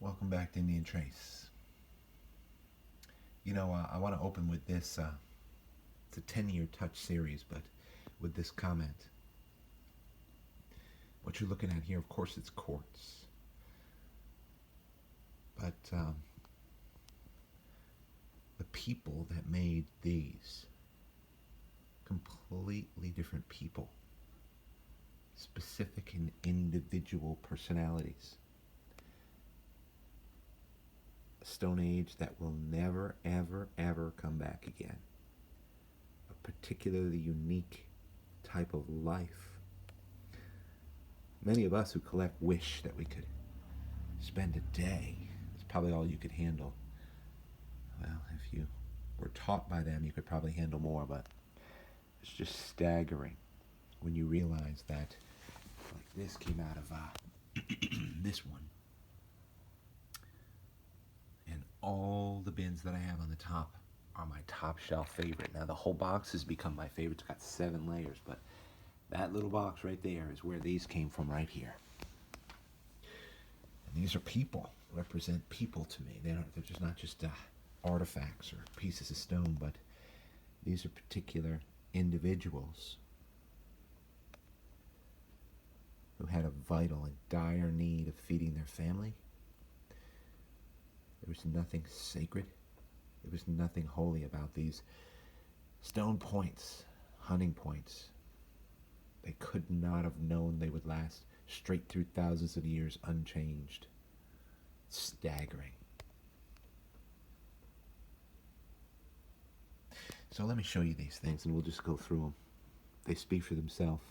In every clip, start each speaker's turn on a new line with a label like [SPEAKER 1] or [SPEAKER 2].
[SPEAKER 1] Welcome back to Indian Trace. I want to open with this. It's a 10-year touch series, but with this comment. What you're looking at here, of course, it's quartz. But the people that made these, completely different people, specific and individual personalities. A Stone Age that will never, ever, ever come back again. A particularly unique type of life. Many of us who collect wish that we could spend a day. It's probably all you could handle. Well, if you were taught by them, you could probably handle more, but it's just staggering when you realize that, like, this came out of this one. And all the bins that I have on the top are my top shelf favorite. Now, the whole box has become my favorite. It's got 7 layers, but that little box right there is where these came from, right here. And these are people, represent people to me. They're just not just artifacts or pieces of stone, but these are particular individuals who had a vital and dire need of feeding their family. There was nothing sacred. There was nothing holy about these stone points, hunting points. They could not have known they would last straight through thousands of years unchanged. It's staggering. So let me show you these things and we'll just go through them. They speak for themselves.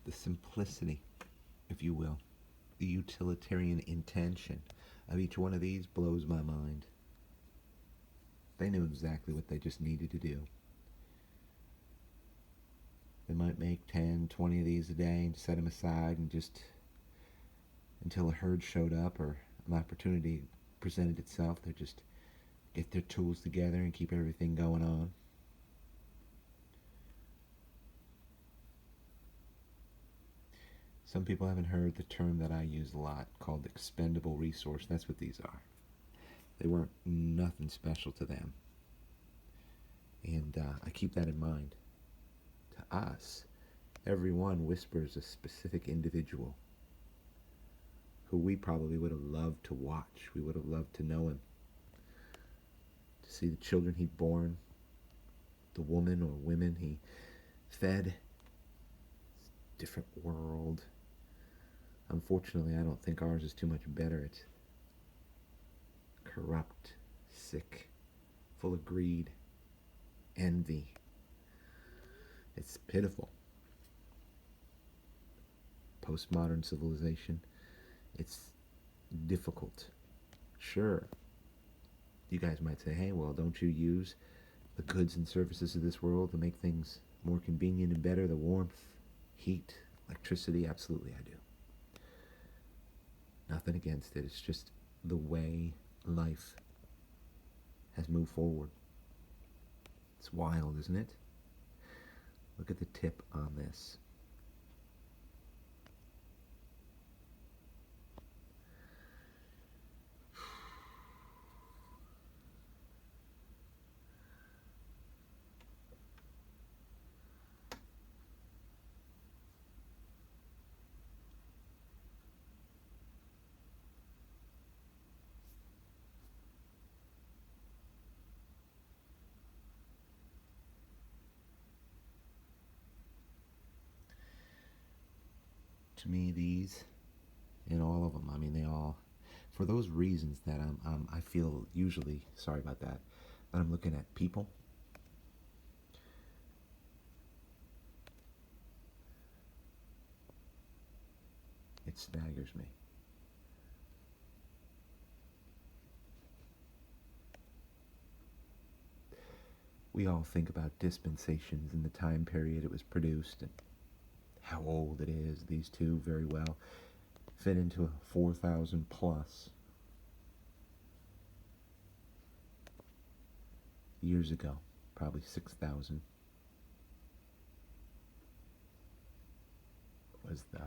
[SPEAKER 1] The simplicity, if you will, the utilitarian intention of each one of these blows my mind. They knew exactly what they just needed to do. They might make 10, 20 of these a day and set them aside and just until a herd showed up or an opportunity presented itself, they just get their tools together and keep everything going on. Some people haven't heard the term that I use a lot called expendable resource. That's what these are. They weren't nothing special to them. And I keep that in mind. To us, everyone whispers a specific individual who we probably would have loved to watch. We would have loved to know him. To see the children he'd born, the woman or women he fed. Different world. Unfortunately, I don't think ours is too much better. It's corrupt, sick, full of greed, envy. It's pitiful. Postmodern civilization, it's difficult. Sure, you guys might say, hey, well, don't you use the goods and services of this world to make things more convenient and better? The warmth, heat, electricity, absolutely I do. Nothing against it. It's just the way life has moved forward. It's wild, isn't it? Look at the tip on this. to me, these and all of them. I mean, they all, for those reasons that I feel usually, sorry about that, but I'm looking at people. It staggers me. We all think about dispensations and the time period it was produced and how old it is. These two very well fit into a 4,000 plus years ago, probably 6,000 was the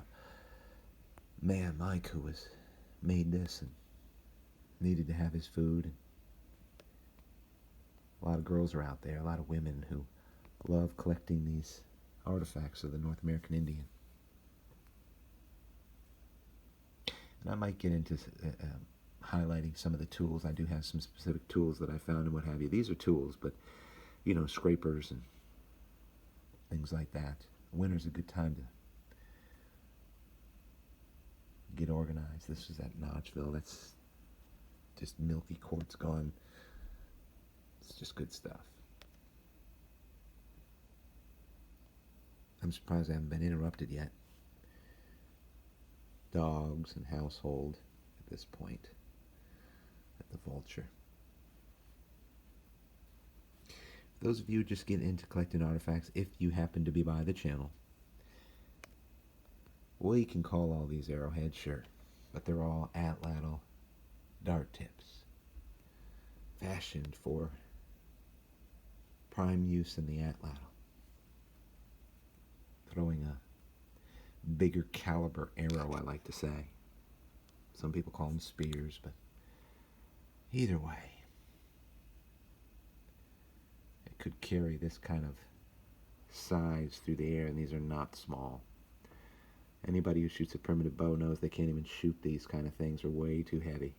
[SPEAKER 1] man Mike who was made this and needed to have his food. And a lot of girls are out there, a lot of women who love collecting these artifacts of the North American Indian. And I might get into highlighting some of the tools. I do have some specific tools that I found and what have you. These are tools, but, you know, scrapers and things like that. Winter's a good time to get organized. This is at Notchville. That's just milky quartz gone. It's just good stuff. I'm surprised I haven't been interrupted yet. Dogs and household at this point at the Vulture. For those of you who just get into collecting artifacts, if you happen to be by the channel, well, you can call all these arrowheads, sure, but they're all atlatl dart tips, fashioned for prime use in the atlatl. Throwing a bigger caliber arrow, I like to say. Some people call them spears, but either way, it could carry this kind of size through the air, and these are not small. Anybody who shoots a primitive bow knows they can't even shoot these kind of things. They're way too heavy.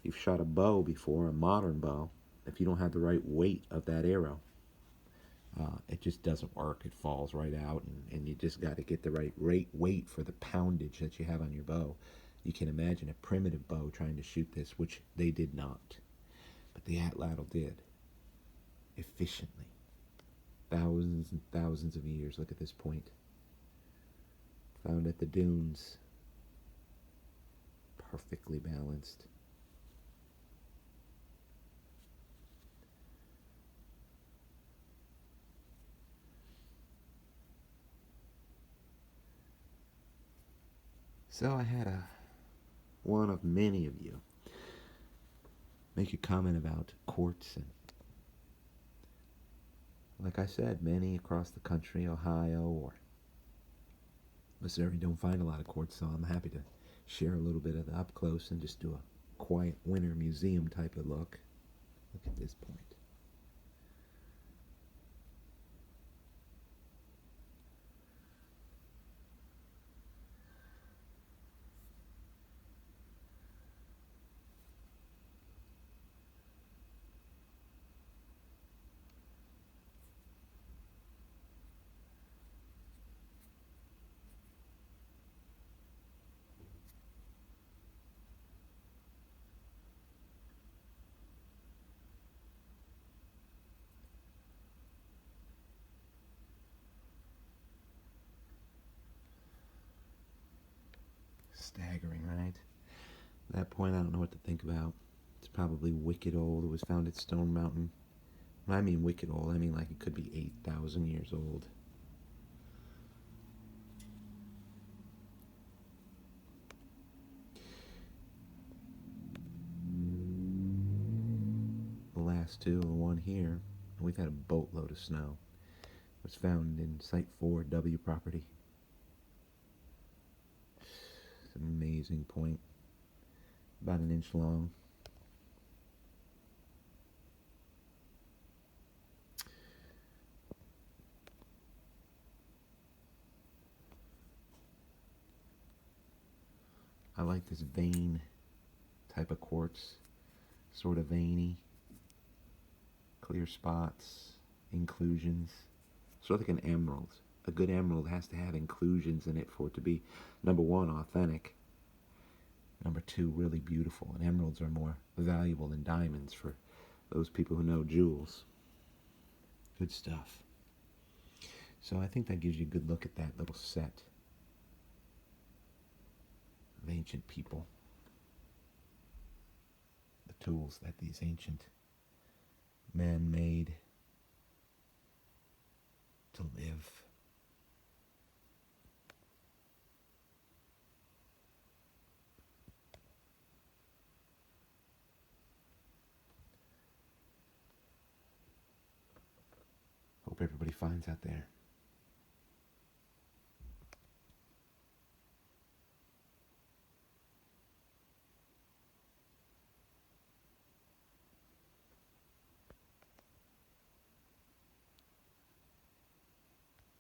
[SPEAKER 1] You've shot a bow before, a modern bow. If you don't have the right weight of that arrow, it just doesn't work. It falls right out, and you just got to get the right weight for the poundage that you have on your bow. You can imagine a primitive bow trying to shoot this, which they did not. But the atlatl did. Efficiently. Thousands and thousands of years. Look at this point. Found at the dunes. Perfectly balanced. So I had one of many of you make a comment about quartz, and like I said, many across the country, Ohio or Missouri, don't find a lot of quartz, so I'm happy to share a little bit of the up close and just do a quiet winter museum type of look. Look at this point. Staggering, right? At that point, I don't know what to think about. It's probably wicked old. It was found at Stone Mountain. When I mean wicked old, I mean like it could be 8,000 years old. The last two, the one here, we've had a boatload of snow. It was found in Site 4 W property. It's an amazing point. About an inch long. I like this vein type of quartz. Sort of veiny. Clear spots. Inclusions. Sort of like an emerald. A good emerald has to have inclusions in it for it to be, number one, authentic. Number two, really beautiful. And emeralds are more valuable than diamonds for those people who know jewels. Good stuff. So I think that gives you a good look at that little set of ancient people. The tools that these ancient men made to live. Hope everybody finds out there.